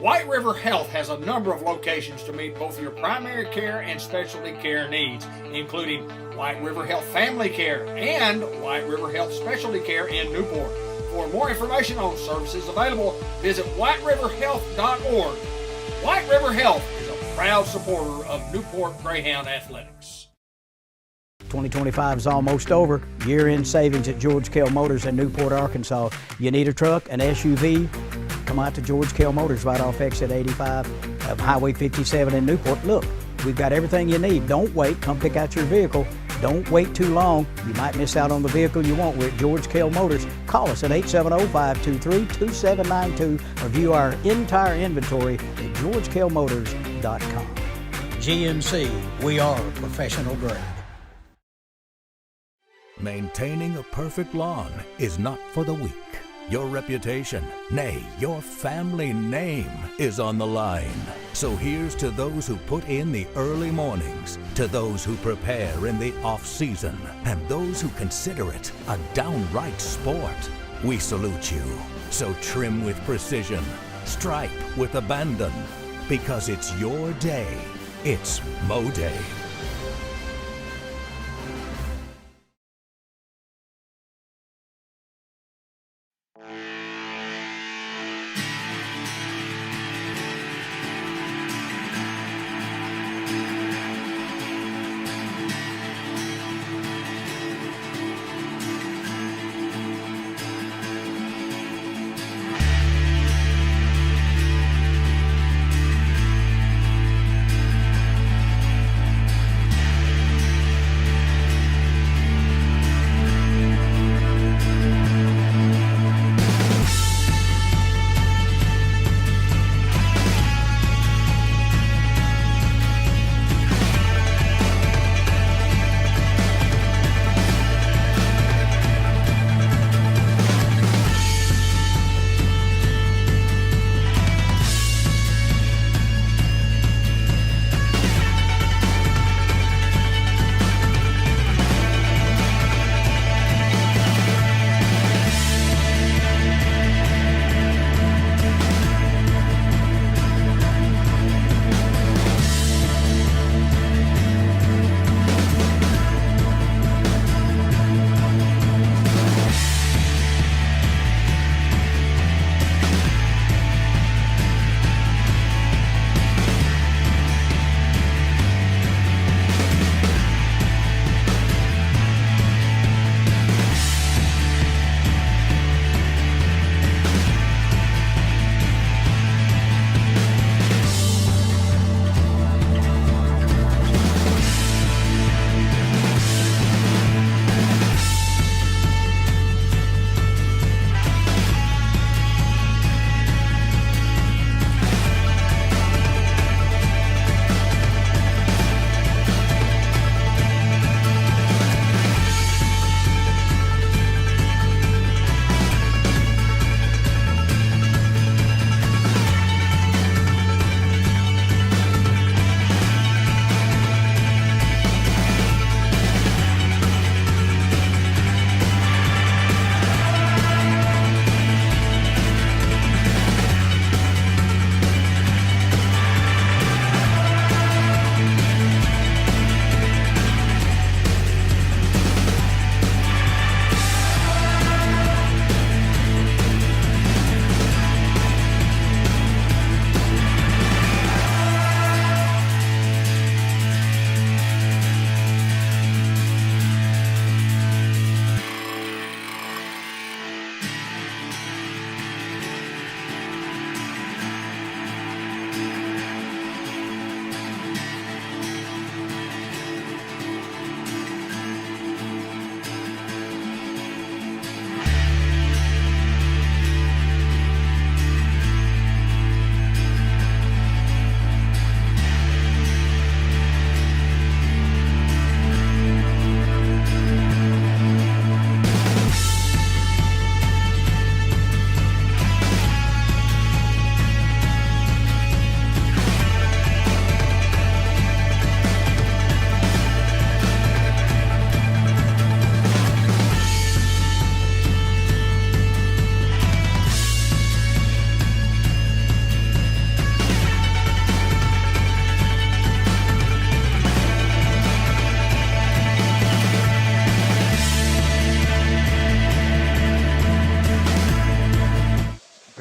White River Health has a number of locations to meet both your primary care and specialty care needs, including White River Health Family Care and White River Health Specialty Care in Newport. For more information on services available, visit whiteriverhealth.org. White River Health is a proud supporter of Newport Greyhound Athletics. 2025 is almost over. Year-end savings at George Kell Motors in Newport, Arkansas. You need a truck, an SUV? Come out to George Kell Motors right off exit 85 of Highway 57 in Newport. Look, we've got everything you need. Don't wait. Come pick out your vehicle. Don't wait too long. You might miss out on the vehicle you want with George Kell Motors. Call us at 870-523-2792 or view our entire inventory at georgekellmotors.com. GMC, we are professional grade. Maintaining a perfect lawn is not for the weak. Your reputation, nay, your family name is on the line. So here's to those who put in the early mornings, to those who prepare in the off-season, and those who consider it a downright sport. We salute you. So trim with precision, stripe with abandon, because it's your day. It's Mow Day.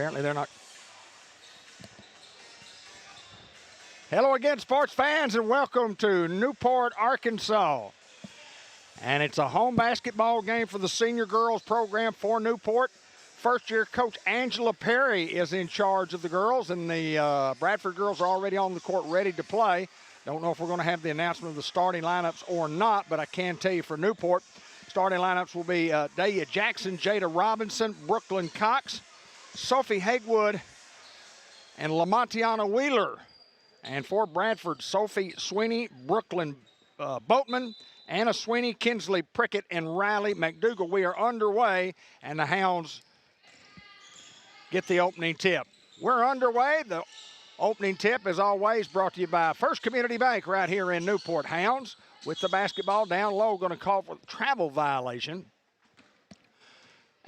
Apparently they're not. Hello again, sports fans, and welcome to Newport, Arkansas. And it's a home basketball game for the senior girls program for Newport. First-year coach Angela Perry is in charge of the girls, and the Bradford girls are already on the court ready to play. Don't know if we're going to have the announcement of the starting lineups or not, but I can tell you for Newport, starting lineups will be Dahlia Jackson, Jada Robinson, Brooklyn Cox, Sophie Hagewood, and Lamontiana Wheeler. And for Bradford, Sophie Sweeney, Brooklyn Boatman, Anna Sweeney, Kinsley Prickett, and Riley McDougall. We are underway, and the Hounds get the opening tip. We're underway. The opening tip, as always, brought to you by First Community Bank right here in Newport. Hounds with the basketball down low, going to call for the travel violation.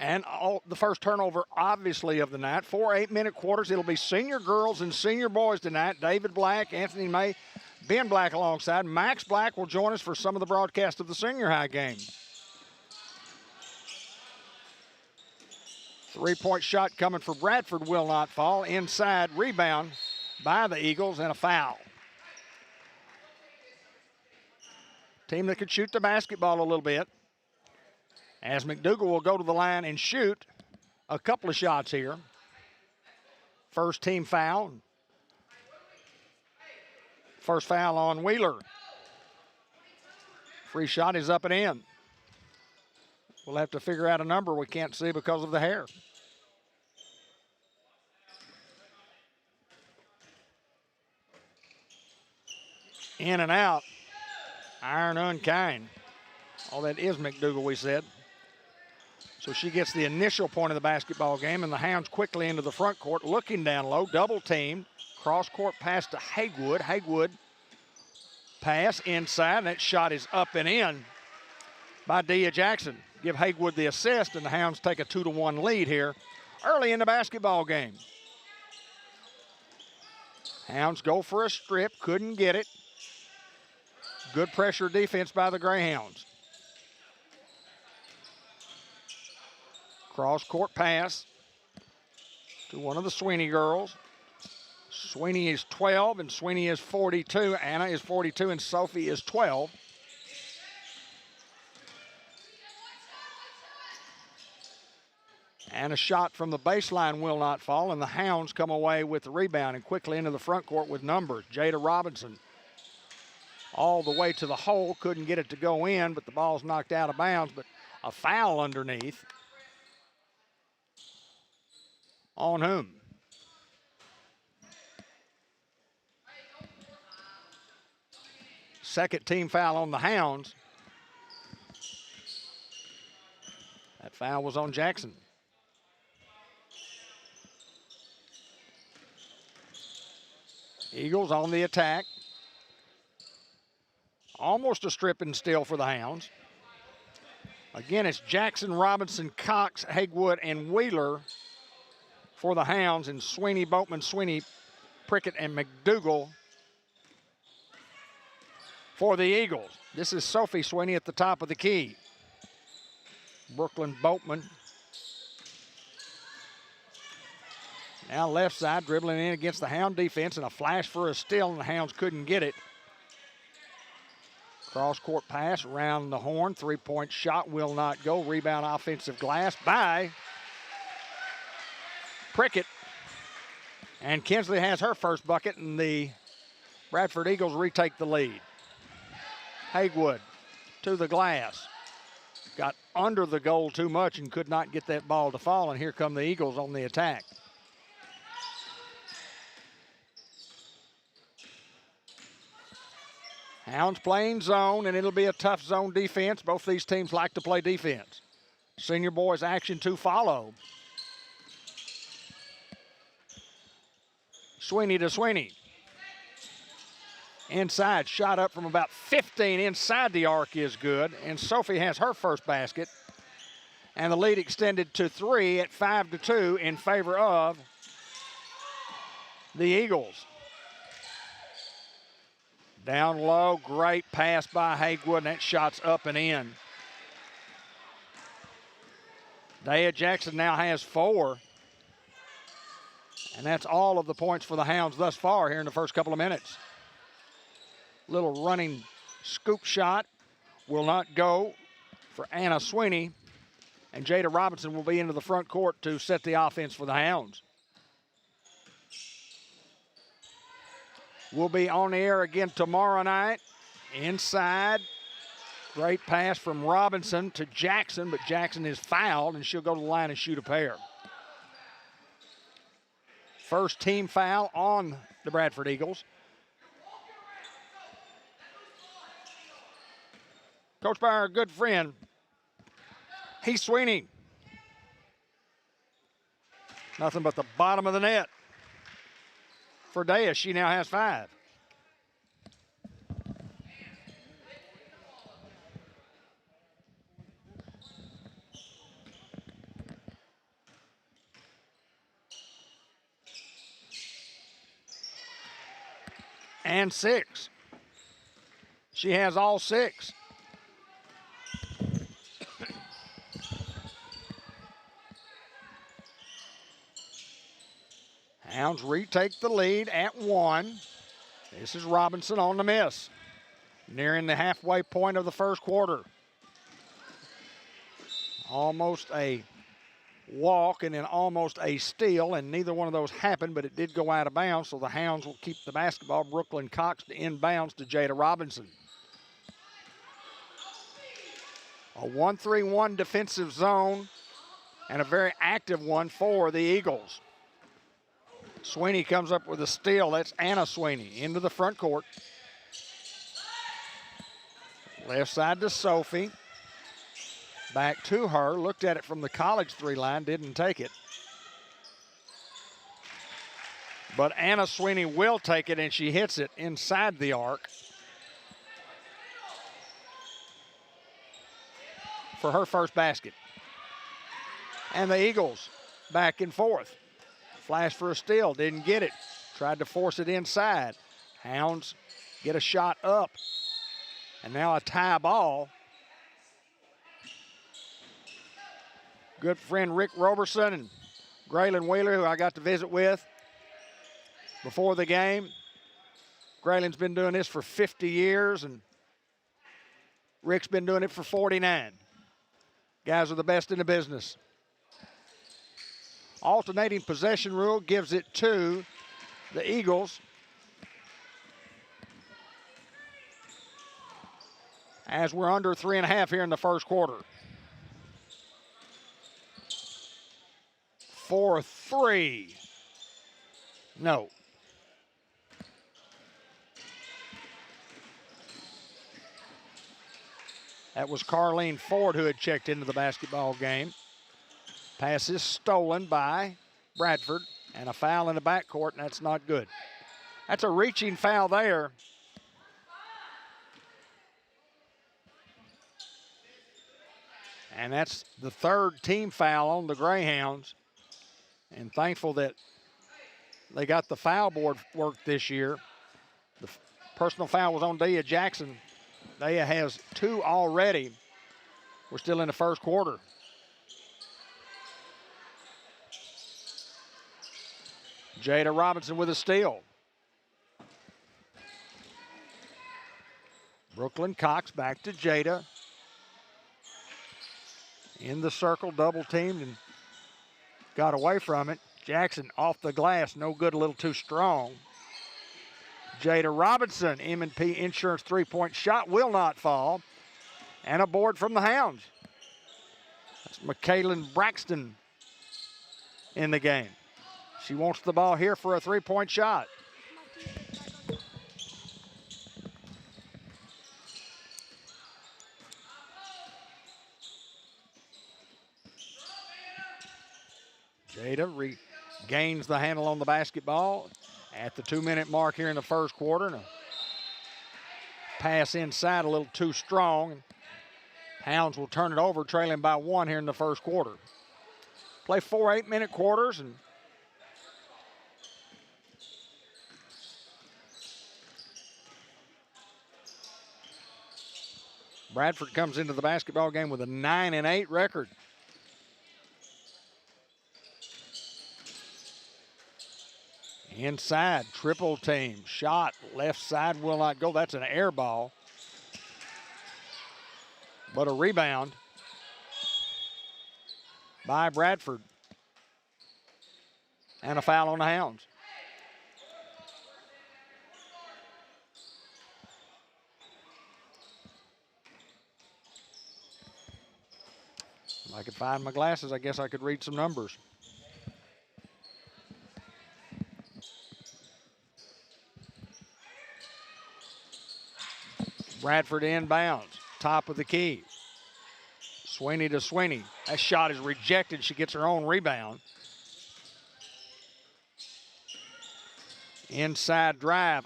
And the first turnover, obviously, of the night. 4 8-minute quarters. It'll be senior girls and senior boys tonight. David Black, Anthony May, Ben Black alongside. Max Black will join us for some of the broadcast of the senior high game. Three-point shot coming for Bradford will not fall. Inside rebound by the Eagles and a foul. Team that could shoot the basketball a little bit. As McDougall will go to the line and shoot a couple of shots here. First team foul. First foul on Wheeler. Free shot is up and in. We'll have to figure out a number we can't see because of the hair. In and out. Iron unkind. Oh, that is McDougall, we said. So she gets the initial point of the basketball game, and the Hounds quickly into the front court, looking down low, double teamed. Cross-court pass to Hagewood. Hagewood pass inside, and that shot is up and in by Dahlia Jackson. Give Hagewood the assist, and the Hounds take a 2-1 lead here early in the basketball game. Hounds go for a strip, couldn't get it. Good pressure defense by the Greyhounds. Cross-court pass to one of the Sweeney girls. Sweeney is 12 and Sweeney is 42. Anna is 42 and Sophie is 12. And a shot from the baseline will not fall, and the Hounds come away with the rebound and quickly into the front court with numbers. Jada Robinson all the way to the hole, couldn't get it to go in, but the ball's knocked out of bounds, but a foul underneath. On whom? Second team foul on the Hounds. That foul was on Jackson. Eagles on the attack. Almost a strip and steal for the Hounds. Again, it's Jackson, Robinson, Cox, Hagewood, and Wheeler for the Hounds, and Sweeney, Boatman, Sweeney, Prickett, and McDougall for the Eagles. This is Sophie Sweeney at the top of the key. Brooklyn Boatman. Now left side, dribbling in against the Hound defense, and a flash for a steal, and the Hounds couldn't get it. Cross-court pass around the horn. Three-point shot will not go. Rebound offensive glass by Prickett. And Kinsley has her first bucket, and the Bradford Eagles retake the lead. Hagewood to the glass. Got under the goal too much and could not get that ball to fall, and here come the Eagles on the attack. Hounds playing zone, and it'll be a tough zone defense. Both these teams like to play defense. Senior boys action to follow. Sweeney to Sweeney. Inside, shot up from about 15 inside the arc is good, and Sophie has her first basket. And the lead extended to 3 at 5-2 in favor of the Eagles. Down low, great pass by Hagewood, and that shot's up and in. Dahlia Jackson now has 4. And that's all of the points for the Hounds thus far here in the first couple of minutes. Little running scoop shot will not go for Anna Sweeney. And Jada Robinson will be into the front court to set the offense for the Hounds. We'll be on the air again tomorrow night. Inside. Great pass from Robinson to Jackson, but Jackson is fouled, and she'll go to the line and shoot a pair. First team foul on the Bradford Eagles. Coached by our good friend, Heath Sweeney. Nothing but the bottom of the net for Dea. She now has 5. And 6. She has all 6. Hounds retake the lead at 1. This is Robinson on the miss. Nearing the halfway point of the first quarter. Almost a walk and then almost a steal, and neither one of those happened, but it did go out of bounds, so the Hounds will keep the basketball. Brooklyn Cox to inbounds to Jada Robinson. A 1-3-1 defensive zone and a very active one for the Eagles. Sweeney comes up with a steal. That's Anna Sweeney into the front court. Left side to Sophie. Back to her. Looked at it from the college 3 line. Didn't take it. But Anna Sweeney will take it, and she hits it inside the arc for her first basket. And the Eagles back and forth. Flash for a steal. Didn't get it. Tried to force it inside. Hounds get a shot up. And now a tie ball. Good friend Rick Roberson and Graylin Wheeler, who I got to visit with before the game. Graylin's been doing this for 50 years, and Rick's been doing it for 49. Guys are the best in the business. Alternating possession rule gives it to the Eagles. As we're under 3.5 here in the first quarter. 4-3. No. That was Carleen Ford who had checked into the basketball game. Pass is stolen by Bradford, and a foul in the backcourt, and that's not good. That's a reaching foul there. And that's the 3rd team foul on the Greyhounds. And thankful that they got the foul board worked this year. The personal foul was on Dea Jackson. Dea has 2 already. We're still in the first quarter. Jada Robinson with a steal. Brooklyn Cox back to Jada. In the circle, double teamed and got away from it. Jackson off the glass, no good, a little too strong. Jada Robinson, M&P Insurance 3-point shot will not fall. And a board from the Hounds. That's McKaylin Braxton in the game. She wants the ball here for a 3-point shot. Jada regains the handle on the basketball at the 2-minute mark here in the first quarter. And a pass inside a little too strong. Hounds will turn it over, trailing by 1 here in the first quarter. Play 4 8-minute quarters, and Bradford comes into the basketball game with a 9-8 record. Inside, triple team, shot, left side will not go. That's an air ball. But a rebound by Bradford. And a foul on the Hounds. If I could find my glasses, I guess I could read some numbers. Bradford inbounds, top of the key. Sweeney to Sweeney. That shot is rejected. She gets her own rebound. Inside drive.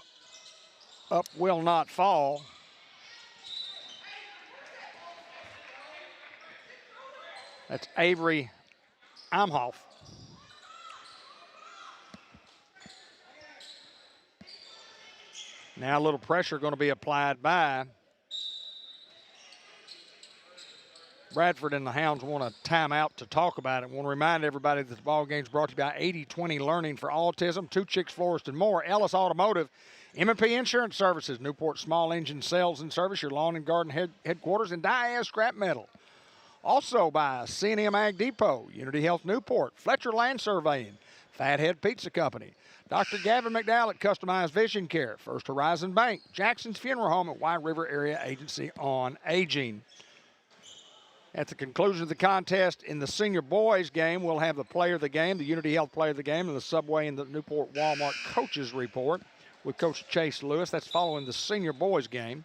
Up will not fall. That's Avery Amhoff. Now a little pressure going to be applied by Bradford, and the Hounds want a timeout to talk about it. I want to remind everybody that the ball game is brought to you by 80/20 Learning for Autism, Two Chicks Florist and more, Ellis Automotive, M&P Insurance Services, Newport Small Engine Sales and Service, your lawn and garden headquarters, and Diaz Scrap Metal. Also by C&M Ag Depot, Unity Health Newport, Fletcher Land Surveying, Fathead Pizza Company, Dr. Gavin McDowell at Customized Vision Care, First Horizon Bank, Jackson's Funeral Home, at White River Area Agency on Aging. At the conclusion of the contest in the senior boys game, we'll have the player of the game, the Unity Health player of the game, and the Subway and the Newport Walmart coaches report with Coach Chase Lewis. That's following the senior boys game.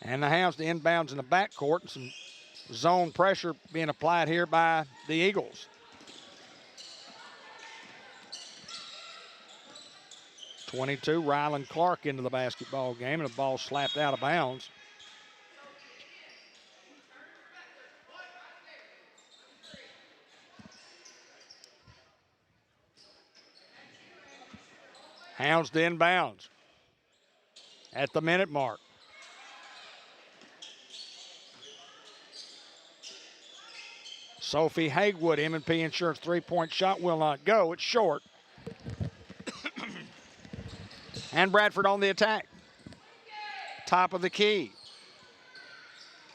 And the Hounds, the inbounds in the backcourt, and some zone pressure being applied here by the Eagles. .22, Ryland Clark into the basketball game, and the ball slapped out of bounds. Hounds to inbounds at the minute mark. Sophie Haywood, M&P Insurance three-point shot will not go. It's short. And Bradford on the attack. Top of the key.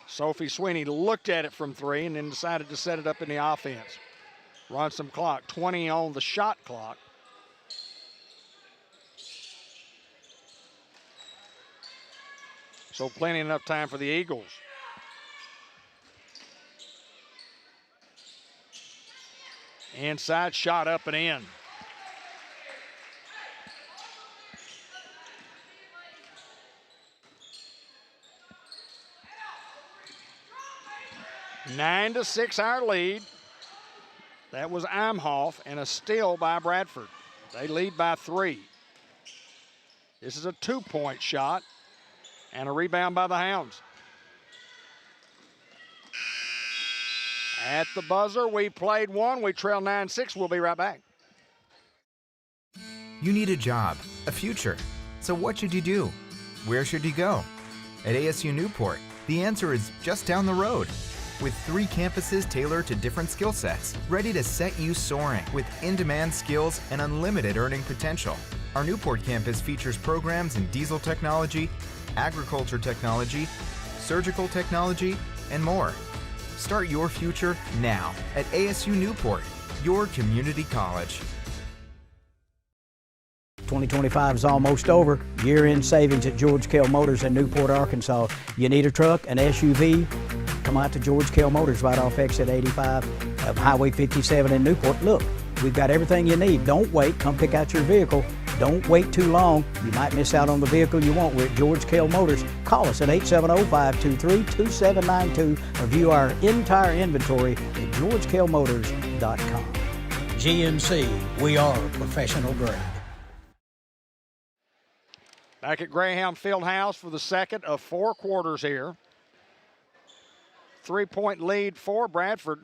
Sophie Sweeney looked at it from three and then decided to set it up in the offense. Run some clock. 20 on the shot clock. So plenty enough time for the Eagles. Inside shot up and in. Nine to 6 our lead. That was Imhoff, and a steal by Bradford. They lead by 3. This is a 2-point shot and a rebound by the Hounds. At the buzzer, we played one. We trail 9-6. We'll be right back. You need a job, a future. So what should you do? Where should you go? At ASU Newport, the answer is just down the road. With 3 campuses tailored to different skill sets, ready to set you soaring with in-demand skills and unlimited earning potential. Our Newport campus features programs in diesel technology, agriculture technology, surgical technology, and more. Start your future now at ASU Newport, your community college. 2025 is almost over. Year-end savings at George Kell Motors in Newport, Arkansas. You need a truck, an SUV? Come out to George Kell Motors right off exit 85 of Highway 57 in Newport. Look, we've got everything you need. Don't wait. Come pick out your vehicle. Don't wait too long. You might miss out on the vehicle you want. We're at George Kell Motors. Call us at 870-523-2792 or view our entire inventory at georgekellmotors.com. GMC, we are professional grade. Back at Greyhound Fieldhouse for the second of 4 quarters here. 3-point lead for Bradford.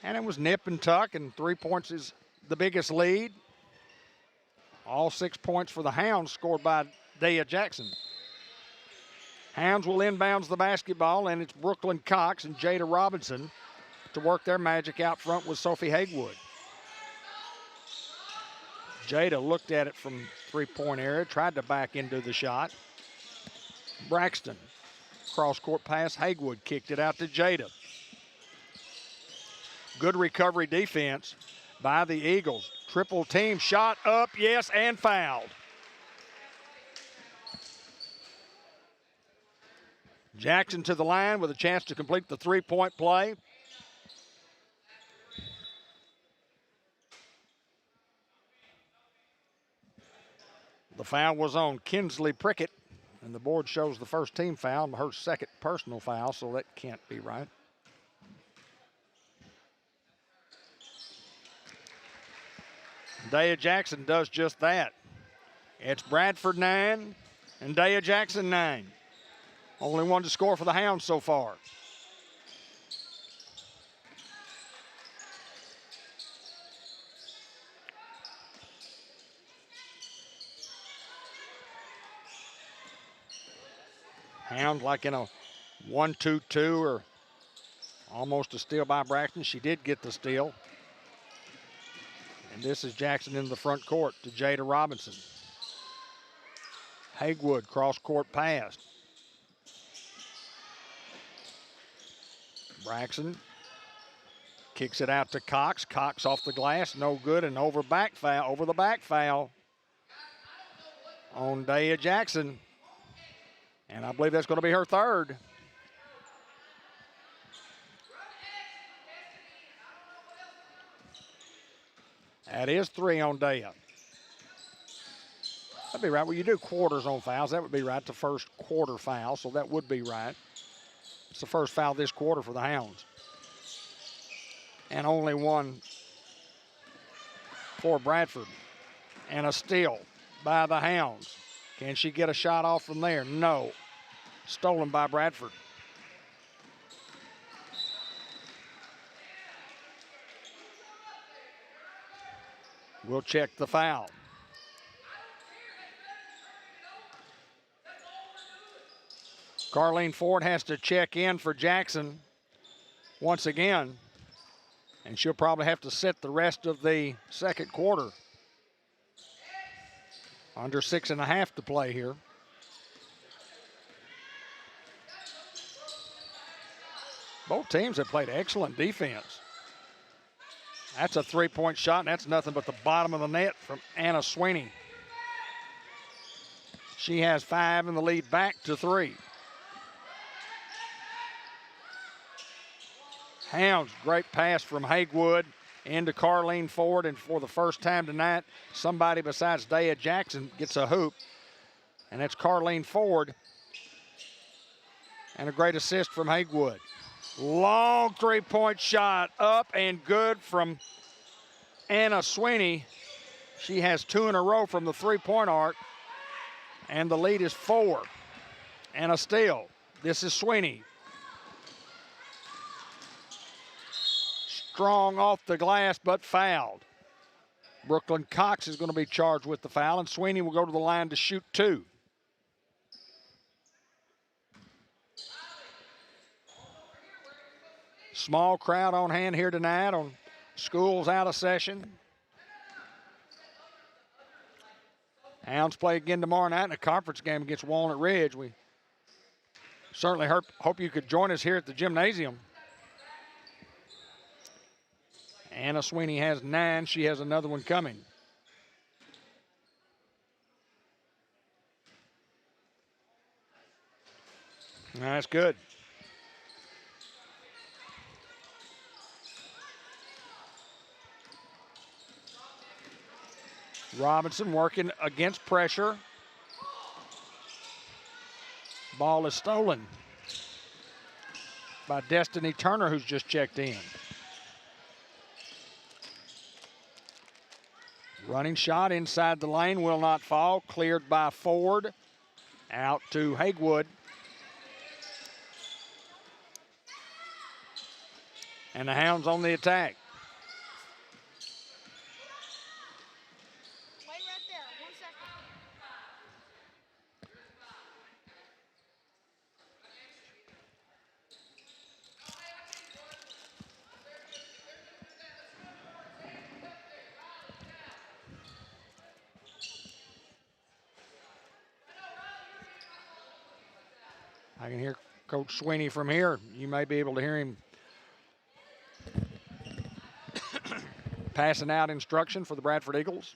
And it was nip and tuck, and 3 points is the biggest lead. All 6 points for the Hounds scored by Dea Jackson. Hounds will inbounds the basketball, and it's Brooklyn Cox and Jada Robinson to work their magic out front with Sophie Hagewood. Jada looked at it from three-point area, tried to back into the shot. Braxton, cross-court pass. Hagewood kicked it out to Jada. Good recovery defense by the Eagles. Triple team shot up, yes, and fouled. Jackson to the line with a chance to complete the three-point play. The foul was on Kinsley Prickett, and the board shows the first team foul, her second personal foul, so that can't be right. Dea Jackson does just that. It's Bradford 9 and Dea Jackson 9. Only one to score for the Hounds so far. Hounds like in a 1-2-2 or almost a steal by Braxton. She did get the steal. And this is Jackson in the front court to Jada Robinson. Hagewood cross-court pass. Braxton kicks it out to Cox. Cox off the glass, no good, and over the back foul on Dea Jackson. And I believe that's going to be her third. That is 3 on Dea. That'd be right. Well, you do quarters on fouls. That would be right. The first quarter foul, so that would be right. It's the first foul this quarter for the Hounds. And only one for Bradford. And a steal by the Hounds. Can she get a shot off from there? No. Stolen by Bradford. We'll check the foul. Carlene Ford has to check in for Jackson once again, and she'll probably have to sit the rest of the second quarter. Under 6.5 to play here. Both teams have played excellent defense. That's a three-point shot, and that's nothing but the bottom of the net from Anna Sweeney. She has 5 in the lead back to 3. Hounds, great pass from Hagewood into Carlene Ford, and for the first time tonight, somebody besides Dea Jackson gets a hoop, and that's Carlene Ford. And a great assist from Hagewood. Long three-point shot up and good from Anna Sweeney. She has 2 in a row from the three-point arc, and the lead is 4. And a steal. This is Sweeney. Strong off the glass, but fouled. Brooklyn Cox is going to be charged with the foul, and Sweeney will go to the line to shoot 2. Small crowd on hand here tonight on school's out of session. Hounds play again tomorrow night in a conference game against Walnut Ridge. We certainly hope you could join us here at the gymnasium. Anna Sweeney has 9. She has another one coming. That's good. Robinson working against pressure. Ball is stolen by Destiny Turner, who's just checked in. Running shot inside the lane will not fall. Cleared by Ford. Out to Hagewood. And the Hounds on the attack. Wait right there. I can hear Coach Sweeney from here. You may be able to hear him passing out instruction for the Bradford Eagles.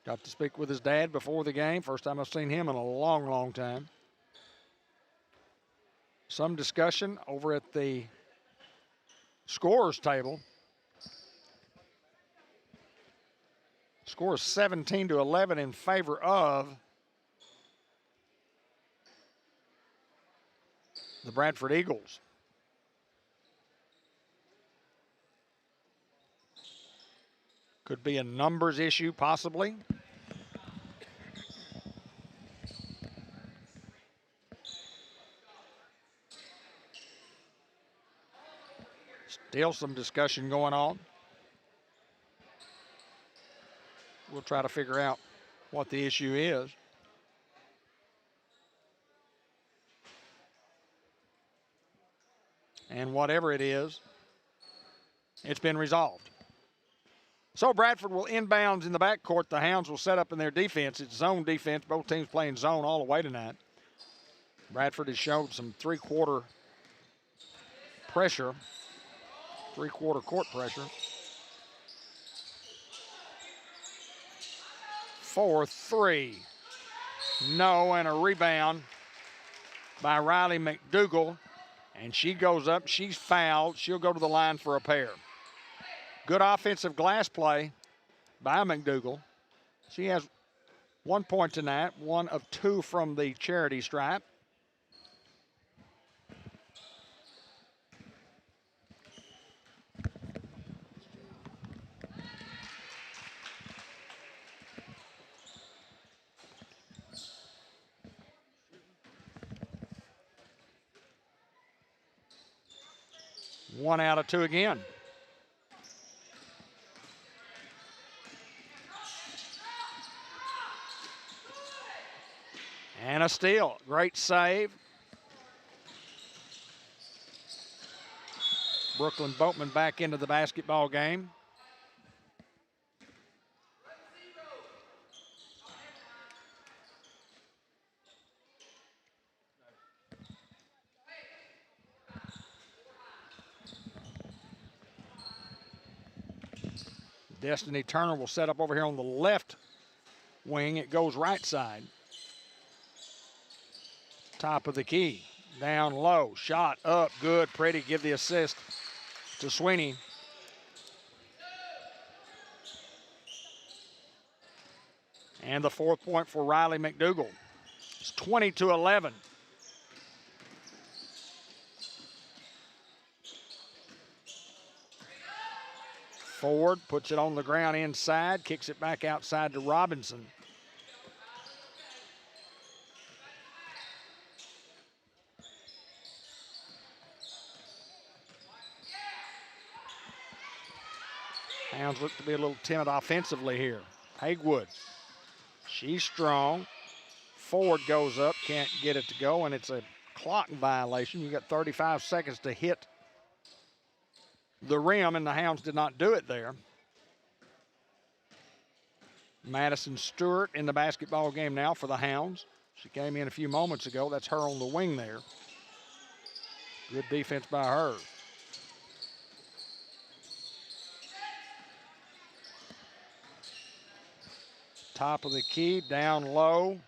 Got to speak with his dad before the game. First time I've seen him in a long, long time. Some discussion over at the scorers table. Score is 17-11 in favor of the Bradford Eagles. Could be a numbers issue, possibly. Still some discussion going on. We'll try to figure out what the issue is. And whatever it is, it's been resolved. So Bradford will inbounds in the backcourt. The Hounds will set up in their defense. It's zone defense. Both teams playing zone all the way tonight. Bradford has showed some three-quarter pressure, three-quarter court pressure. 4-3. No, and a rebound by Riley McDougal. And she goes up. She's fouled. She'll go to the line for a pair. Good offensive glass play by McDougal. She has 1 point tonight, 1 of 2 from the charity stripe. One out of 2 again. And a steal. Great save. Brooklyn Boatman back into the basketball game. Destiny Turner will set up over here on the left wing. It goes right side. Top of the key. Down low. Shot up. Good. Pretty. Give the assist to Sweeney. And the 4th point for Riley McDougal. It's 20-11. Ford puts it on the ground inside, kicks it back outside to Robinson. Hounds look to be a little timid offensively here. Hagewood, she's strong. Ford goes up, can't get it to go, and it's a clock violation. You got 35 seconds to hit the rim, and the Hounds did not do it there. Madison Stewart in the basketball game now for the Hounds. She came in a few moments ago. That's her on the wing there. Good defense by her. Top of the key, down low.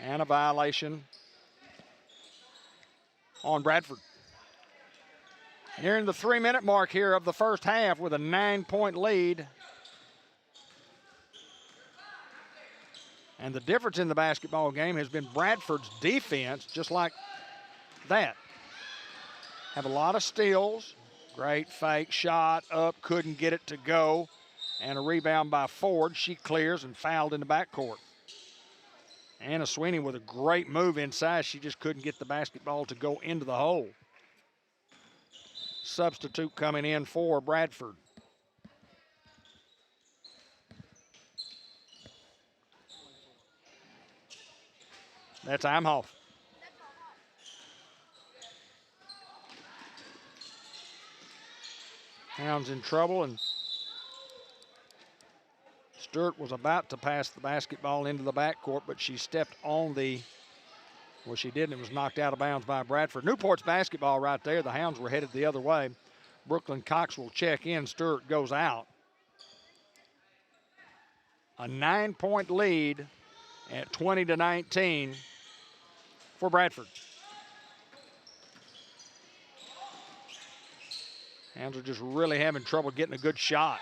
And a violation on Bradford. Nearing the 3-minute mark here of the first half with a 9-point lead. And the difference in the basketball game has been Bradford's defense, just like that. Have a lot of steals. Great fake shot up, couldn't get it to go. And a rebound by Ford. She clears and fouled in the backcourt. Anna Sweeney with a great move inside. She just couldn't get the basketball to go into the hole. Substitute coming in for Bradford. That's Imhoff. Hounds in trouble, and Stewart was about to pass the basketball into the backcourt, but she stepped on the, well, she didn't. It was knocked out of bounds by Bradford. Newport's basketball right there. The Hounds were headed the other way. Brooklyn Cox will check in. Stewart goes out. A 9-point lead at 20-19 for Bradford. Hounds are just really having trouble getting a good shot.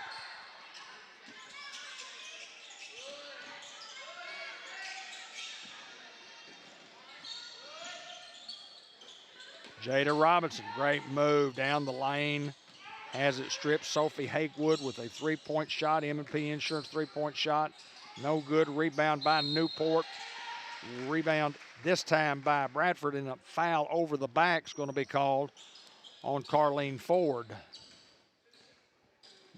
Jada Robinson, great move down the lane. Has it stripped. Sophie Hakewood with a three-point shot. M&P Insurance three-point shot. No good. Rebound by Newport. Rebound this time by Bradford, and a foul over the back is going to be called on Carlene Ford.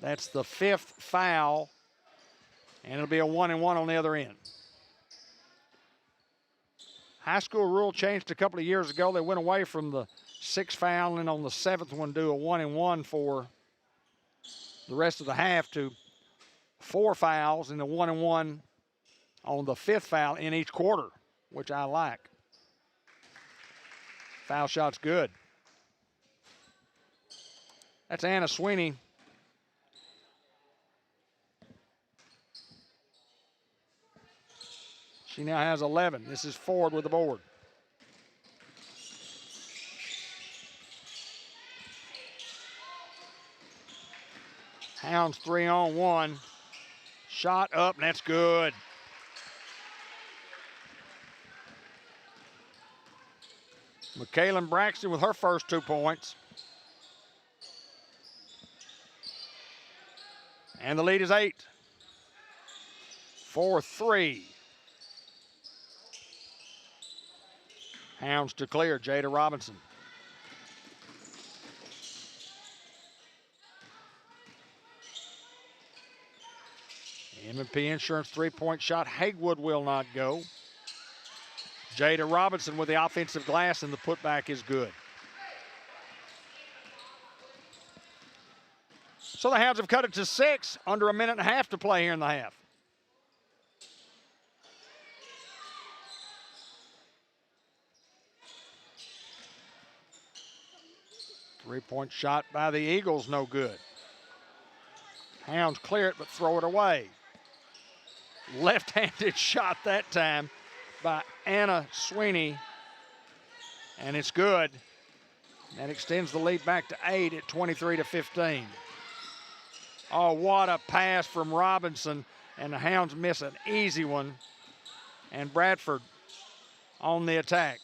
That's the 5th foul, and it'll be a 1-and-1 on the other end. High school rule changed a couple of years ago. They went away from the 6 foul, and on the 7th one do a 1-and-1 for the rest of the half to 4 fouls and a 1-and-1 on the 5th foul in each quarter, which I like. Foul shot's good. That's Anna Sweeney. She now has 11. This is Ford with the board. Hounds 3-on-1. Shot up, and that's good. McKaylin Braxton with her first 2 points. And the lead is 8. 4-3. Hounds to clear, Jada Robinson. M&P Insurance three-point shot. Hakewood will not go. Jada Robinson with the offensive glass, and the putback is good. So the Hounds have cut it to 6, under a minute and a half to play here in the half. Three-point shot by the Eagles, no good. Hounds clear it, but throw it away. Left-handed shot that time by Anna Sweeney, and it's good. That extends the lead back to 8 at 23-15. Oh, what a pass from Robinson, and the Hounds miss an easy one, and Bradford on the attack.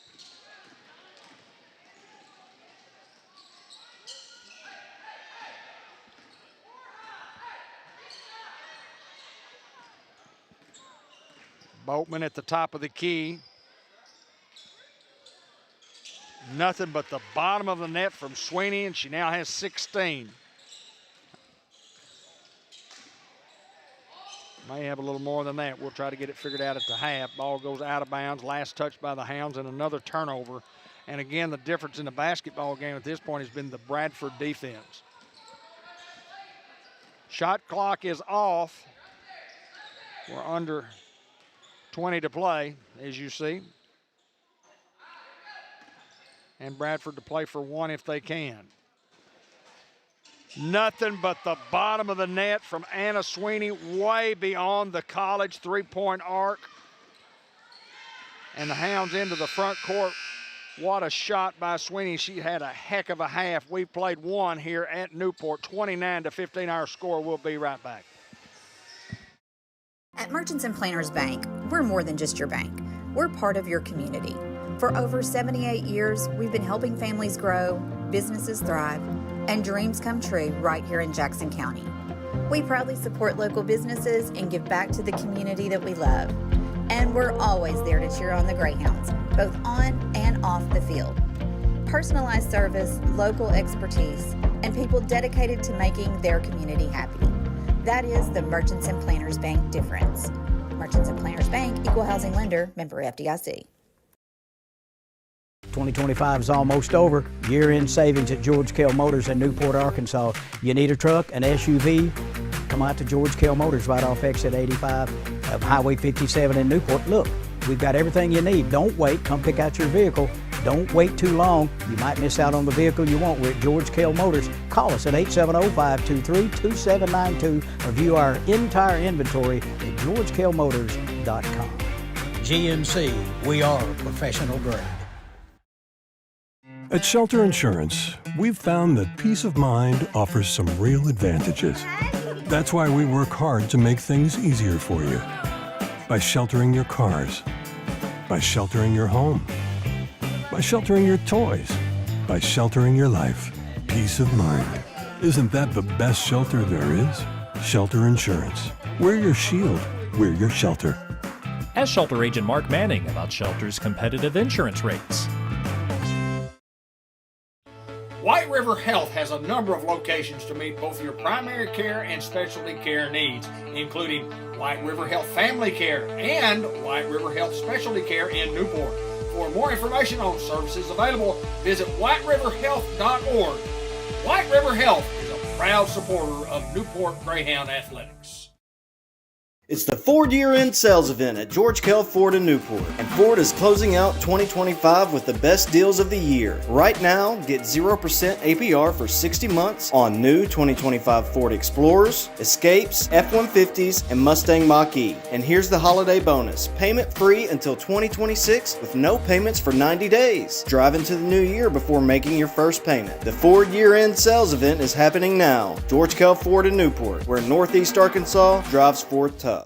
Boatman at the top of the key. Nothing but the bottom of the net from Sweeney, and she now has 16. May have a little more than that. We'll try to get it figured out at the half. Ball goes out of bounds. Last touch by the Hounds, and another turnover. And again, the difference in the basketball game at this point has been the Bradford defense. Shot clock is off. We're under 20 to play, as you see. And Bradford to play for 1 if they can. Nothing but the bottom of the net from Anna Sweeney, way beyond the college three-point arc. And the Hounds into the front court. What a shot by Sweeney. She had a heck of a half. We played 1 here at Newport, 29-15 our score. We'll be right back. At Merchants and Planners Bank, we're more than just your bank. We're part of your community. For over 78 years, we've been helping families grow, businesses thrive, and dreams come true right here in Jackson County. We proudly support local businesses and give back to the community that we love. And we're always there to cheer on the Greyhounds, both on and off the field. Personalized service, local expertise, and people dedicated to making their community happy. That is the Merchants and Planners Bank difference. Merchants and Planners Bank, Equal Housing Lender, member FDIC. 2025 is almost over. Year-end savings at George Kell Motors in Newport, Arkansas. You need a truck, an SUV? Come come out to George Kell Motors right off exit 85 of Highway 57 in Newport. Look, we've got everything you need. Don't wait. Come pick out your vehicle. Don't wait too long. You might miss out on the vehicle you want. We're at George Kell Motors. Call us at 870-523-2792 or view our entire inventory at georgekellmotors.com. GMC, we are professional grade. At Shelter Insurance, we've found that peace of mind offers some real advantages. That's why we work hard to make things easier for you. By sheltering your cars, by sheltering your home, by sheltering your toys, by sheltering your life. Peace of mind. Isn't that the best shelter there is? Shelter Insurance. We're your shield. We're your shelter. Ask Shelter Agent Mark Manning about Shelter's competitive insurance rates. White River Health has a number of locations to meet both your primary care and specialty care needs, including White River Health Family Care and White River Health Specialty Care in Newport. For more information on services available, visit whiteriverhealth.org. White River Health is a proud supporter of Newport Greyhound Athletics. It's the Ford year-end sales event at George Kell Ford in Newport, and Ford is closing out 2025 with the best deals of the year. Right now, get 0% APR for 60 months on new 2025 Ford Explorers, Escapes, F-150s, and Mustang Mach-E. And here's the holiday bonus. Payment free until 2026 with no payments for 90 days. Drive into the new year before making your first payment. The Ford year-end sales event is happening now. George Kell Ford in Newport, where Northeast Arkansas drives Ford tough.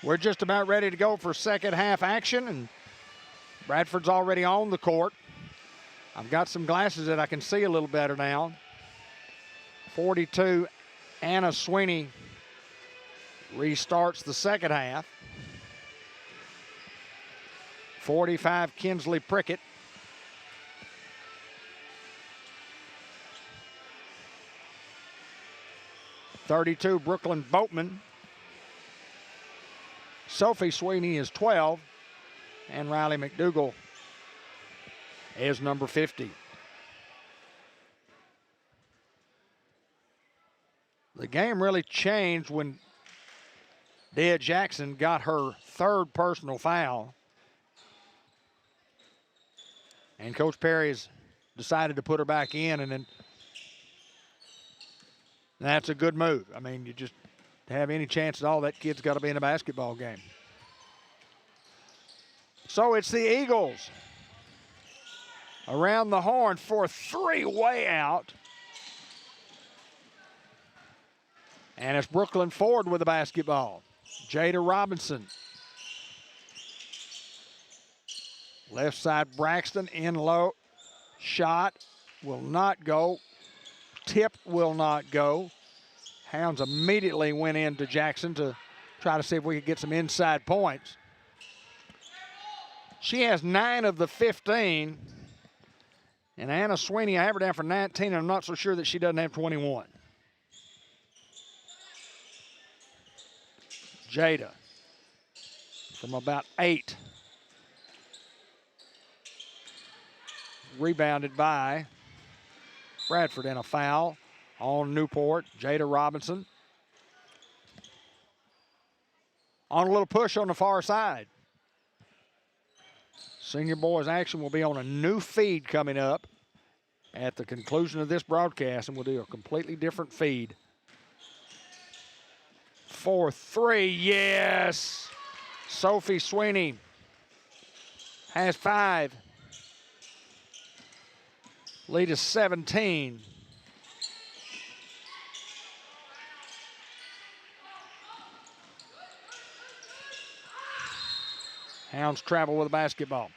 We're just about ready to go for second half action, and Bradford's already on the court. I've got some glasses that I can see a little better now. 42, Anna Sweeney restarts the second half. 45, Kinsley Prickett. .32, Brooklyn Boatman. Sophie Sweeney is 12, and Riley McDougall is number 50. The game really changed when Dea Jackson got her third personal foul. And Coach Perry has decided to put her back in, and then that's a good move. I mean, you just have any chance at all, that kid's got to be in a basketball game. So it's the Eagles around the horn for three way out. And it's Brooklyn Ford with the basketball. Jada Robinson. Left side, Braxton in low. Shot will not go. Tip will not go. Hounds immediately went into Jackson to try to see if we could get some inside points. She has 9 of the 15. And Anna Sweeney, I have her down for 19, and I'm not so sure that she doesn't have 21. Jada from about 8. Rebounded by Bradford, and a foul on Newport. Jada Robinson on a little push on the far side. Senior boys action will be on a new feed coming up at the conclusion of this broadcast, and we'll do a completely different feed. 4-3, yes. Sophie Sweeney has 5. Lead is 17. Hounds travel with the basketball.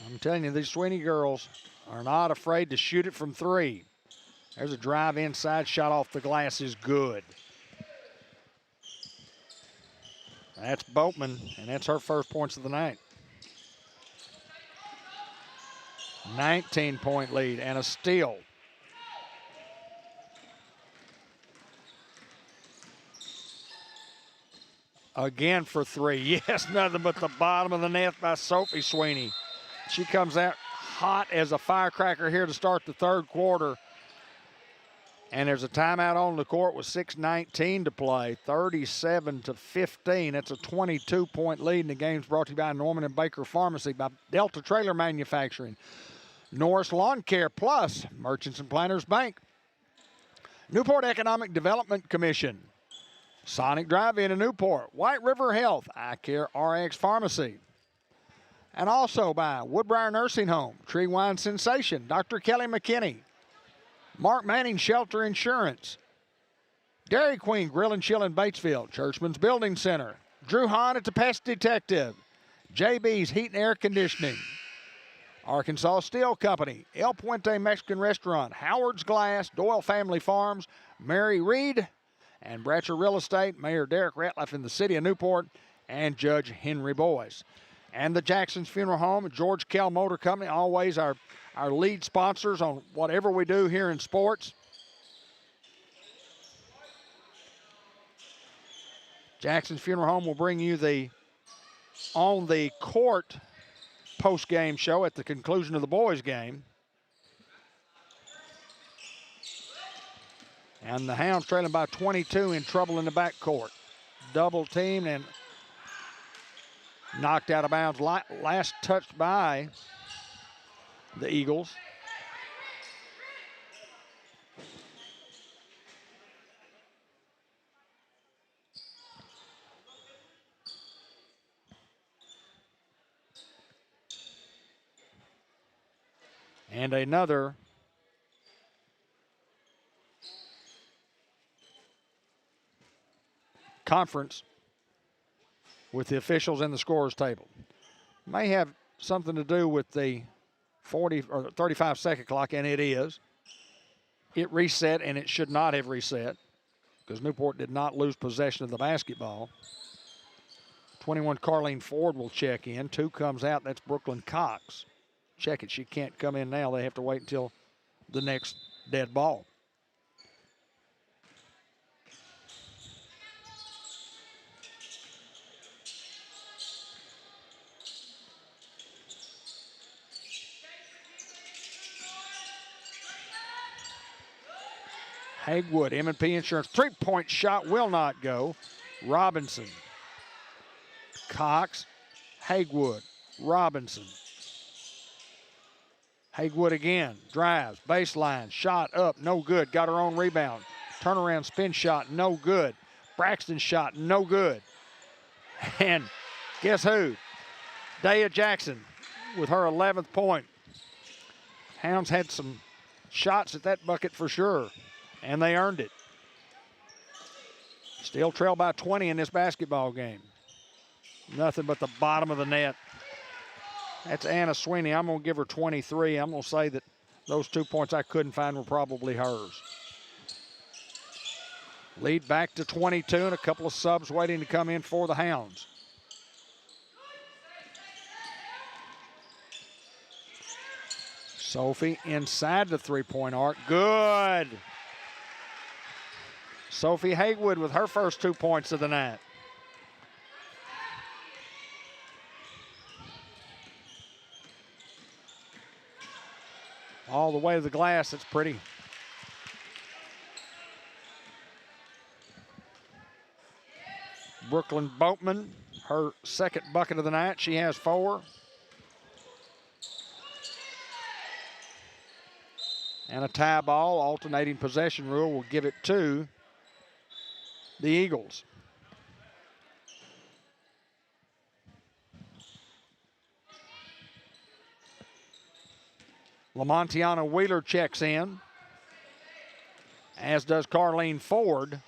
I'm telling you, these Sweeney girls are not afraid to shoot it from 3. There's a drive inside, shot off the glass is good. That's Boatman, and that's her first points of the night. 19-point lead and a steal. Again for 3. Yes, nothing but the bottom of the net by Sophie Sweeney. She comes out hot as a firecracker here to start the third quarter. And there's a timeout on the court with 6:19 to play, 37-15. That's a 22-point lead, and the game's brought to you by Norman and Baker Pharmacy, by Delta Trailer Manufacturing, Norris Lawn Care Plus, Merchants and Planners Bank, Newport Economic Development Commission, Sonic Drive-In in Newport, White River Health, Eye Care RX Pharmacy, and also by Woodbriar Nursing Home, Tree Wine Sensation, Dr. Kelly McKinney, Mark Manning Shelter Insurance, Dairy Queen Grill and Chill in Batesville, Churchman's Building Center, Drew Hahn at the Pest Detective, JB's Heat and Air Conditioning, Arkansas Steel Company, El Puente Mexican Restaurant, Howard's Glass, Doyle Family Farms, Mary Reed, and Bratcher Real Estate, Mayor Derek Ratliff in the city of Newport, and Judge Henry Boyce. And the Jackson's Funeral Home, George Kell Motor Company, always our lead sponsors on whatever we do here in sports. Jackson's Funeral Home will bring you the On the Court post-game show at the conclusion of the boys' game. And the Hounds trailing by 22, in trouble in the backcourt. Double teamed and knocked out of bounds. Last touched by the Eagles. And another conference with the officials in the scorers table. May have something to do with the 40 or 35-second clock, and it is. It reset, and it should not have reset because Newport did not lose possession of the basketball. 21, Carlene Ford will check in. 2 comes out. That's Brooklyn Cox. Check it. She can't come in now. They have to wait until the next dead ball. Hagwood, M&P Insurance, 3-point shot will not go. Robinson, Cox, Hagwood, Robinson. Hagwood again, drives, baseline, shot up, no good. Got her own rebound. Turnaround spin shot, no good. Braxton shot, no good. And guess who? Daya Jackson with her 11th point. Hounds had some shots at that bucket for sure, and they earned it. Still trail by 20 in this basketball game. Nothing but the bottom of the net. That's Anna Sweeney. I'm going to give her 23. I'm going to say that those 2 points I couldn't find were probably hers. Lead back to 22, and a couple of subs waiting to come in for the Hounds. Sophie inside the three-point arc. Good. Sophie Hagwood with her first 2 points of the night. All the way to the glass. It's pretty. Brooklyn Boatman, her second bucket of the night. She has 4. And a tie ball, alternating possession rule will give it to the Eagles. Lamontiana Wheeler checks in, as does Carlene Ford.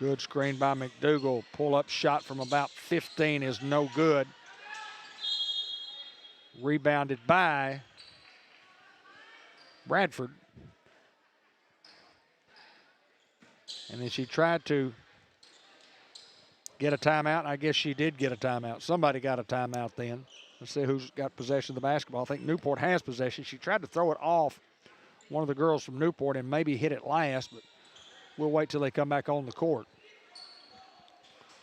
Good screen by McDougal. Pull-up shot from about 15 is no good. Rebounded by Bradford. And then she tried to get a timeout. I guess she did get a timeout. Somebody got a timeout then. Let's see who's got possession of the basketball. I think Newport has possession. She tried to throw it off one of the girls from Newport and maybe hit it last, but we'll wait till they come back on the court.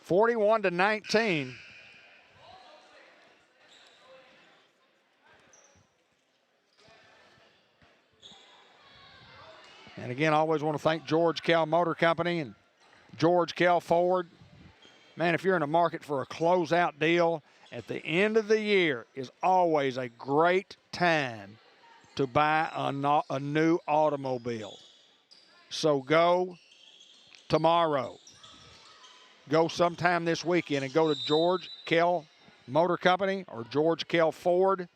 41-19. And again, I always want to thank George Kell Motor Company and George Kell Ford. Man, if you're in the market for a closeout deal, at the end of the year is always a great time to buy a new automobile. So go tomorrow. Go sometime this weekend and go to George Kell Motor Company or George Kell Ford.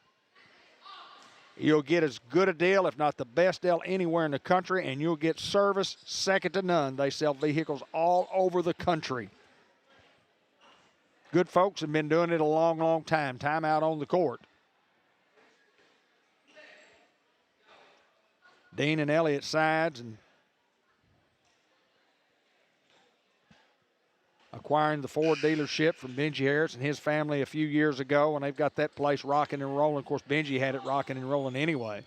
You'll get as good a deal, if not the best deal anywhere in the country, and you'll get service second to none. They sell vehicles all over the country. Good folks have been doing it a long, long time. Time out on the court. Dean and Elliott sides and acquiring the Ford dealership from Benji Harris and his family a few years ago, and they've got that place rocking and rolling. Of course, Benji had it rocking and rolling anyway.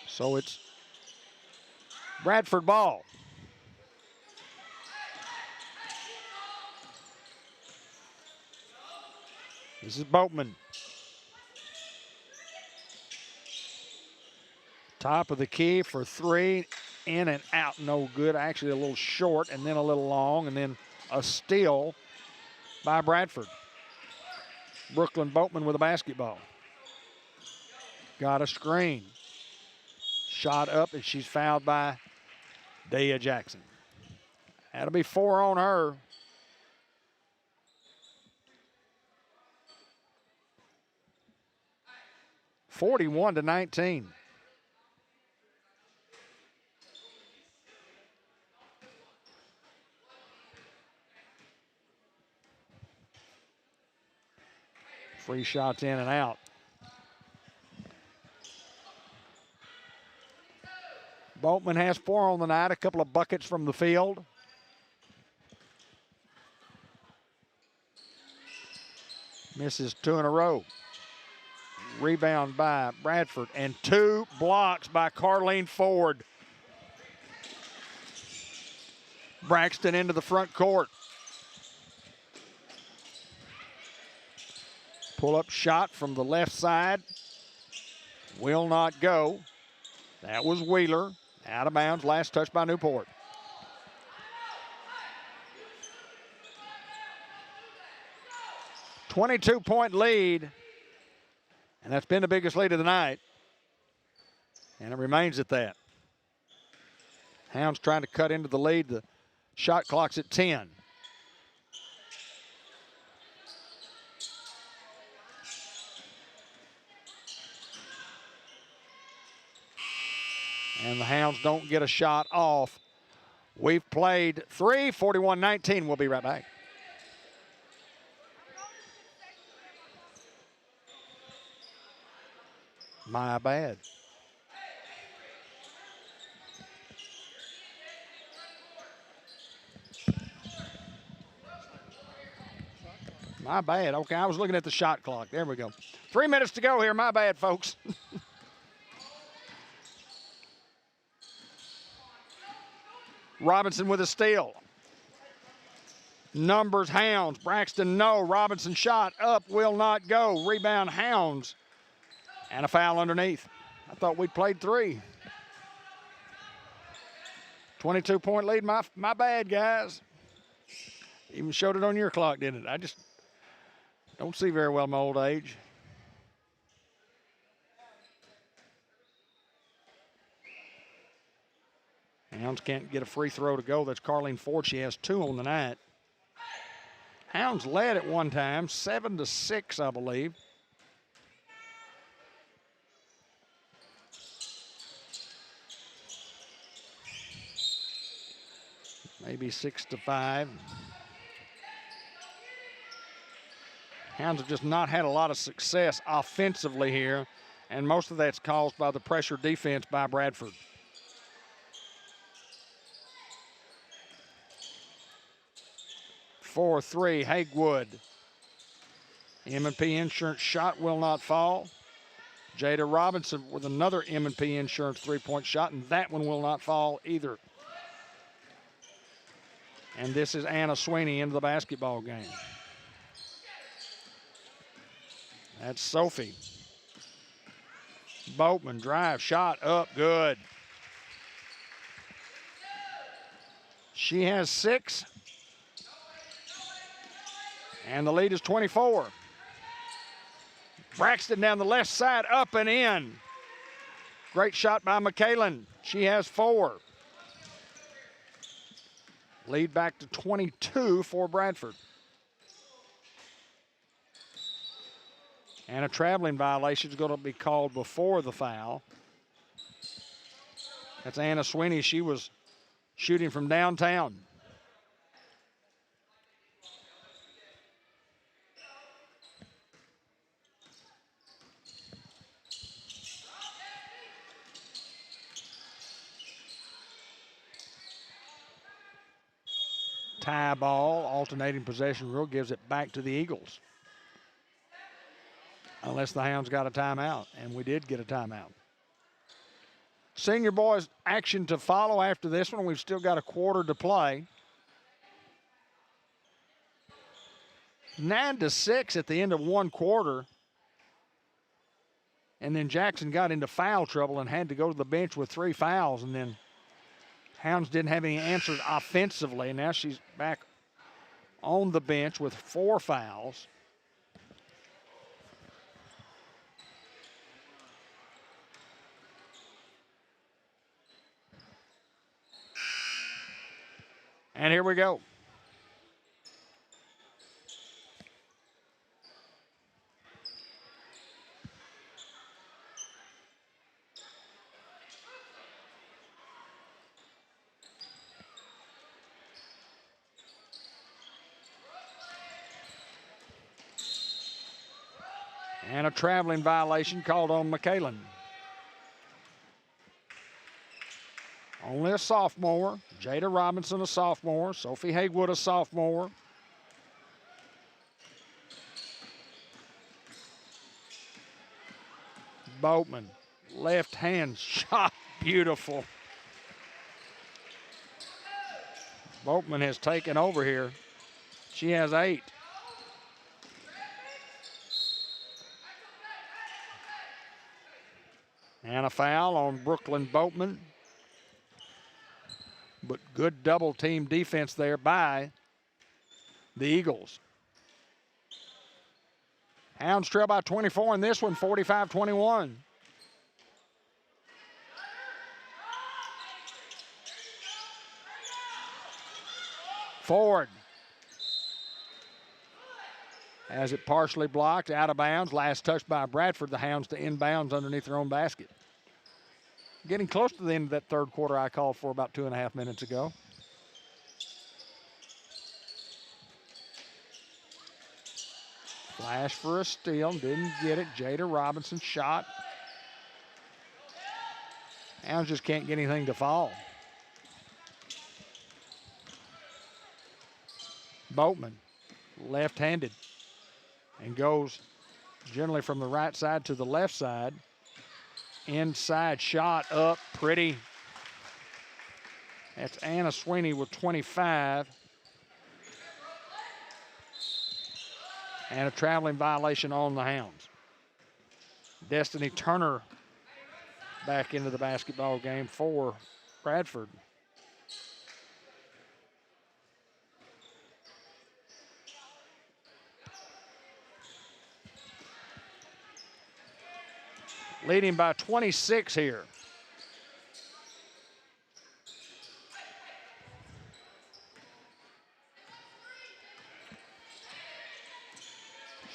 So it's Bradford ball. This is Boatman. Top of the key for 3, in and out, no good. Actually a little short and then a little long, and then a steal by Bradford. Brooklyn Boatman with a basketball. got a screen. Shot up, and she's fouled by Dea Jackson. That'll be 4 on her. (41-19). Free shots in and out. Boatman has 4 on the night, a couple of buckets from the field. Misses 2 in a row. Rebound by Bradford, and 2 blocks by Carlene Ford. Braxton into the front court. Pull-up shot from the left side. Will not go. That was Wheeler. Out of bounds. Last touch by Newport. .22 lead. And that's been the biggest lead of the night. And it remains at that. Hounds trying to cut into the lead. The shot clock's at 10. And the Hounds don't get a shot off. We've played 3, 41-19. We'll be right back. My bad. My bad. Okay, I was looking at the shot clock. There we go. 3 minutes to go here. My bad, folks. Robinson with a steal. Numbers, Hounds. Braxton, no. Robinson shot up, will not go. Rebound, Hounds. And a foul underneath. I thought we'd played 3. 22-point lead. My bad, guys. Even showed it on your clock, didn't it? I just don't see very well in my old age. Hounds can't get a free throw to go. That's Carlene Ford. She has 2 on the night. Hounds led at one time, 7-6, I believe. Maybe 6-5. Hounds have just not had a lot of success offensively here, and most of that's caused by the pressure defense by Bradford. For 3, Hagewood. M&P Insurance shot will not fall. Jada Robinson with another M&P Insurance 3-point shot, and that one will not fall either. And this is Anna Sweeney into the basketball game. That's Sophie. Boatman, drive, shot, up, good. She has 6. And the lead is 24. Braxton down the left side, up and in. Great shot by McKalen. She has 4. Lead back to 22 for Bradford. And a traveling violation is going to be called before the foul. That's Anna Sweeney. She was shooting from downtown. Tie ball, alternating possession rule gives it back to the Eagles. Unless the Hounds got a timeout, and we did get a timeout. Senior boys action to follow after this one. We've still got a quarter to play. 9-6 at the end of one quarter. And then Jackson got into foul trouble and had to go to the bench with 3 fouls, and then Hounds didn't have any answers offensively. Now she's back on the bench with 4 fouls. And here we go. And a traveling violation called on McKalen. Only a sophomore. Jada Robinson, a sophomore. Sophie Haywood, a sophomore. Boatman, left hand shot, beautiful. Boatman has taken over here. She has 8. And a foul on Brooklyn Boatman. But good double team defense there by the Eagles. Hounds trail by 24 in this one, 45-21. Ford has it partially blocked, out of bounds. Last touch by Bradford. The Hounds to inbounds underneath their own basket. Getting close to the end of that third quarter I called for about 2.5 minutes ago. Flash for a steal, didn't get it. Jada Robinson shot. Hounds just can't get anything to fall. Boatman, left-handed, and goes generally from the right side to the left side. Inside shot up, pretty. That's Anna Sweeney with 25. And a traveling violation on the Hounds. Destiny Turner back into the basketball game for Bradford. Leading by 26 here.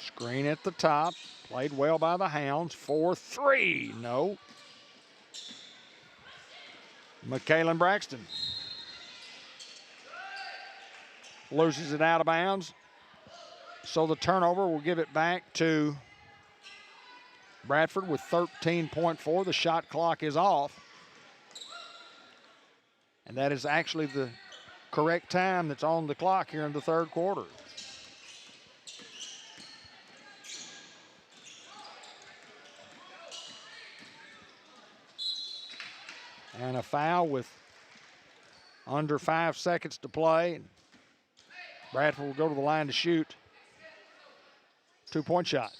Screen at the top. Played well by the Hounds. 4-3. No. McKalen Braxton loses it out of bounds. So the turnover will give it back to Bradford with 13.4. The shot clock is off. And that is actually the correct time that's on the clock here in the third quarter. And a foul with under 5 seconds to play. Bradford will go to the line to shoot. 2-point shot.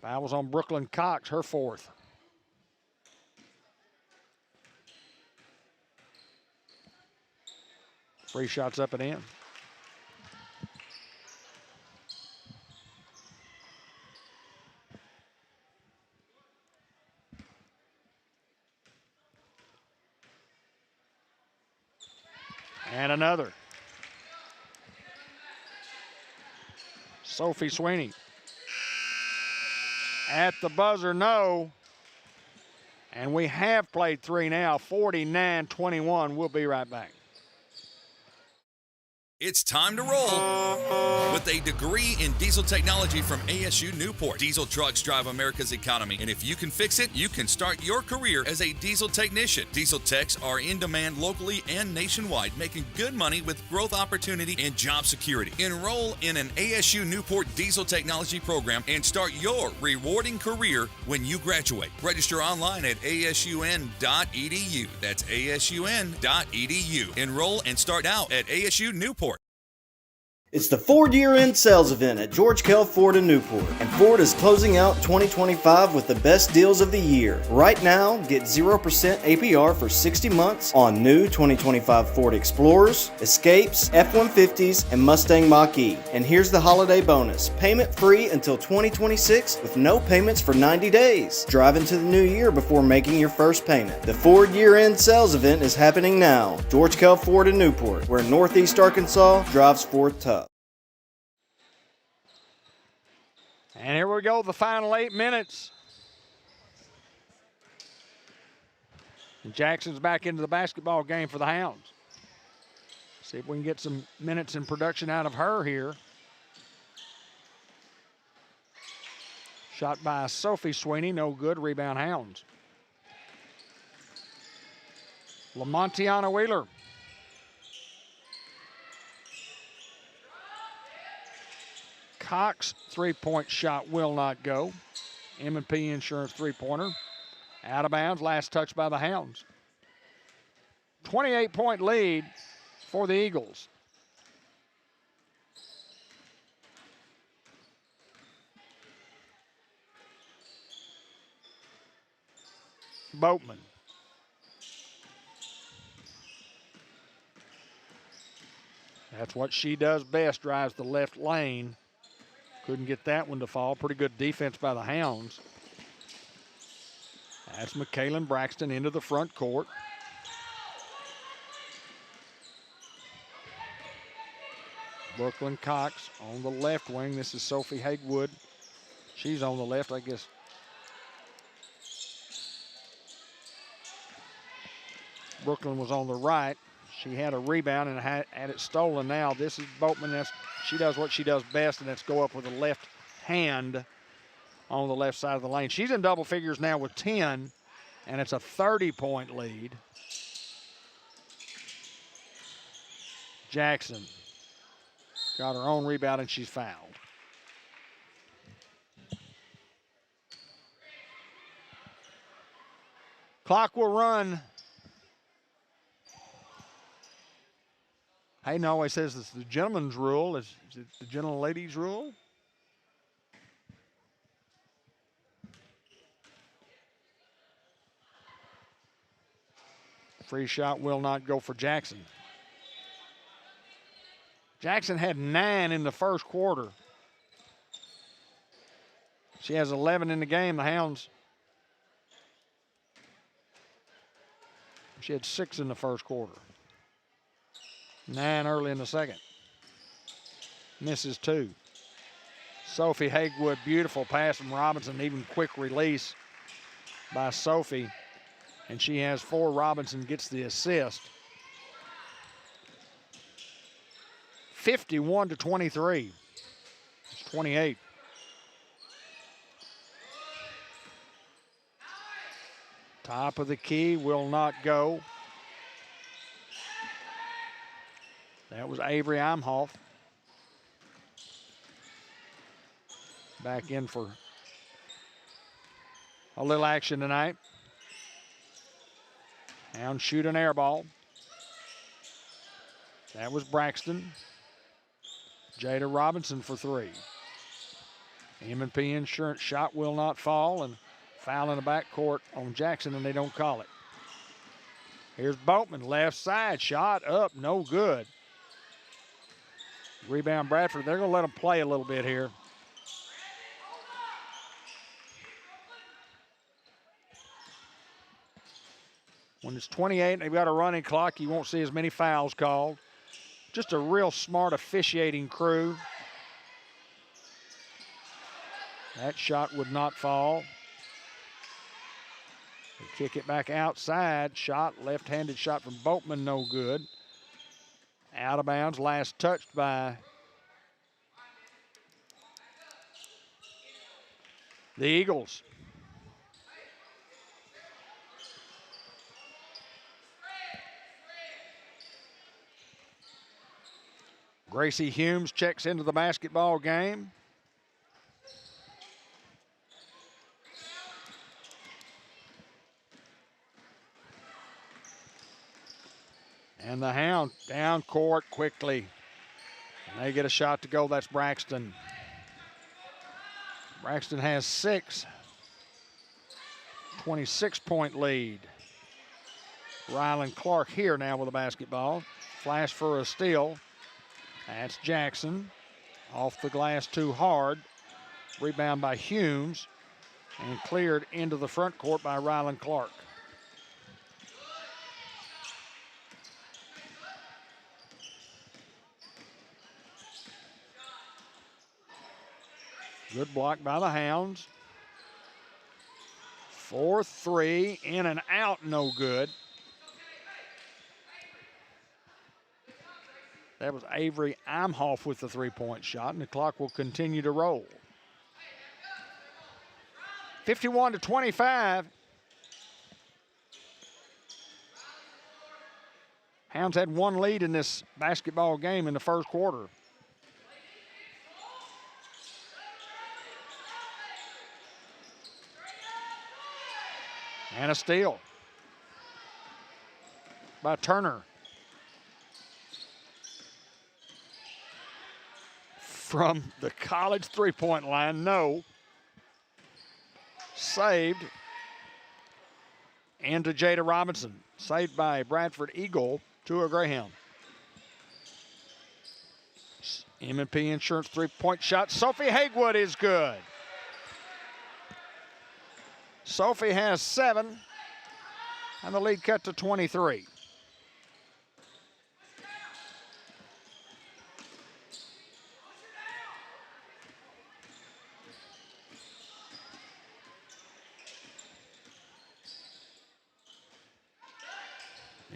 Foul was on Brooklyn Cox, her 4th. Free shots up and in. And another. Sophie Sweeney. At the buzzer, no. And we have played 3 now, 49-21. We'll be right back. It's time to roll. With a degree in diesel technology from ASU Newport, diesel trucks drive America's economy, and if you can fix it, you can start your career as a diesel technician. Diesel techs are in demand locally and nationwide, making good money with growth opportunity and job security. Enroll in an ASU Newport diesel technology program and start your rewarding career when you graduate. Register online at asun.edu. That's asun.edu. Enroll and start out at ASU Newport. It's the Ford year-end sales event at George Kell Ford in Newport, and Ford is closing out 2025 with the best deals of the year. Right now, get 0% APR for 60 months on new 2025 Ford Explorers, Escapes, F-150s, and Mustang Mach-E. And here's the holiday bonus. Payment free until 2026 with no payments for 90 days. Drive into the new year before making your first payment. The Ford year-end sales event is happening now. George Kell Ford in Newport, where Northeast Arkansas drives Ford tough. And here we go, the final 8 minutes. And Jackson's back into the basketball game for the Hounds. See if we can get some minutes in production out of her here. Shot by Sophie Sweeney, no good. Rebound Hounds. Lamontiana Wheeler. Cox three-point shot will not go. M&P Insurance three-pointer. Out of bounds, last touch by the Hounds. 28-point lead for the Eagles. Boatman. That's what she does best, drives the left lane. Couldn't get that one to fall. Pretty good defense by the Hounds. That's McKaylin Braxton into the front court. Brooklyn Cox on the left wing. This is Sophie Hagewood. She's on the left, I guess. Brooklyn was on the right. She had a rebound and had it stolen now. This is Boatman. She does what she does best, and that's go up with the left hand on the left side of the lane. She's in double figures now with 10, and it's a 30-point lead. Jackson got her own rebound, and she's fouled. Clock will run. Hayden always says it's the gentleman's rule. Is it the gentle lady's rule? Free shot will not go for Jackson. Jackson had 9 in the first quarter. She has 11 in the game. The Hounds, she had 6 in the first quarter. 9 early in the second. Misses 2. Sophie Hagewood, beautiful pass from Robinson, even quick release by Sophie. And she has 4. Robinson gets the assist. 51-23. It's 28. Top of the key will not go. That was Avery Imhoff. Back in for a little action tonight. Hounds shoot an air ball. That was Braxton. Jada Robinson for 3. M&P Insurance shot will not fall, and foul in the backcourt on Jackson, and they don't call it. Here's Boatman, left side, shot up, no good. Rebound Bradford. They're going to let them play a little bit here. When it's 28, they've got a running clock. You won't see as many fouls called. Just a real smart officiating crew. That shot would not fall. They kick it back outside. Shot, left-handed shot from Boatman, no good. Out of bounds, last touched by the Eagles. Gracie Humes checks into the basketball game. And the Hound down court quickly. They get a shot to go. That's Braxton. Braxton has 6. 26-point lead. Rylan Clark here now with the basketball. Flash for a steal. That's Jackson. Off the glass too hard. Rebound by Humes. And cleared into the front court by Rylan Clark. Good block by the Hounds. 4-3, in and out, no good. That was Avery Imhoff with the three-point shot, and the clock will continue to roll. 51-25. Hounds had one lead in this basketball game in the first quarter. And a steal by Turner. From the college three-point line, no. Saved. And to Jada Robinson. Saved by Bradford Eagle to a Greyhound. M&P Insurance three-point shot. Sophie Haywood is good. Sophie has 7, and the lead cut to 23.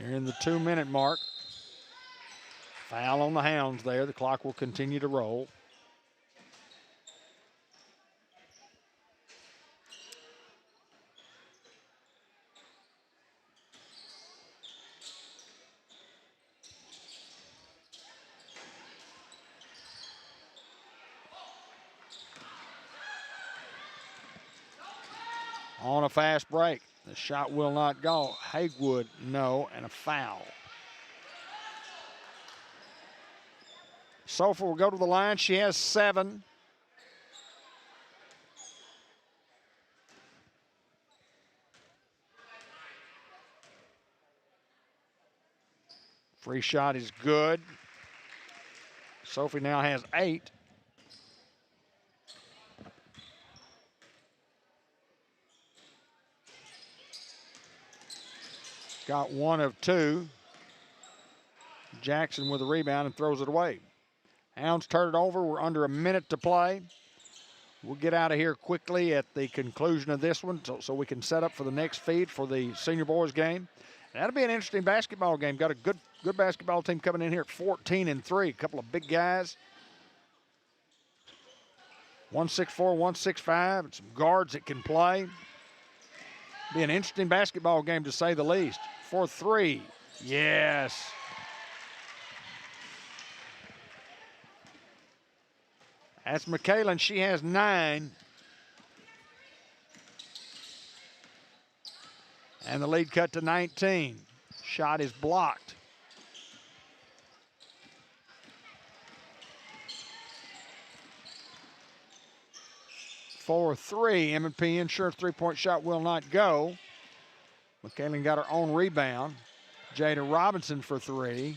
You're in the 2-minute mark. Foul on the Hounds there. The clock will continue to roll. On a fast break. The shot will not go. Haywood, no, and a foul. Sofa will go to the line. She has 7. Free shot is good. Sophie now has 8. Got 1 of 2. Jackson with a rebound and throws it away. Hounds turn it over. We're under a minute to play. We'll get out of here quickly at the conclusion of this one so we can set up for the next feed for the senior boys game. And that'll be an interesting basketball game. Got a good basketball team coming in here at 14-3. A couple of big guys. 164, 165, and some guards that can play. Be an interesting basketball game to say the least. 4-3. Yes. That's McKaylen. She has 9. And the lead cut to 19. Shot is blocked. For 3, M&P Insurance three-point shot will not go. McKaylen got her own rebound. Jada Robinson for 3.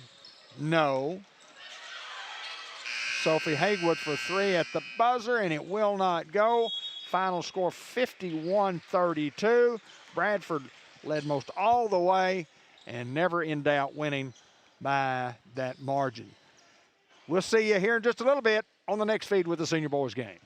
No. Sophie Haywood for 3 at the buzzer, and it will not go. Final score 51-32. Bradford led most all the way and never in doubt winning by that margin. We'll see you here in just a little bit on the next feed with the senior boys game.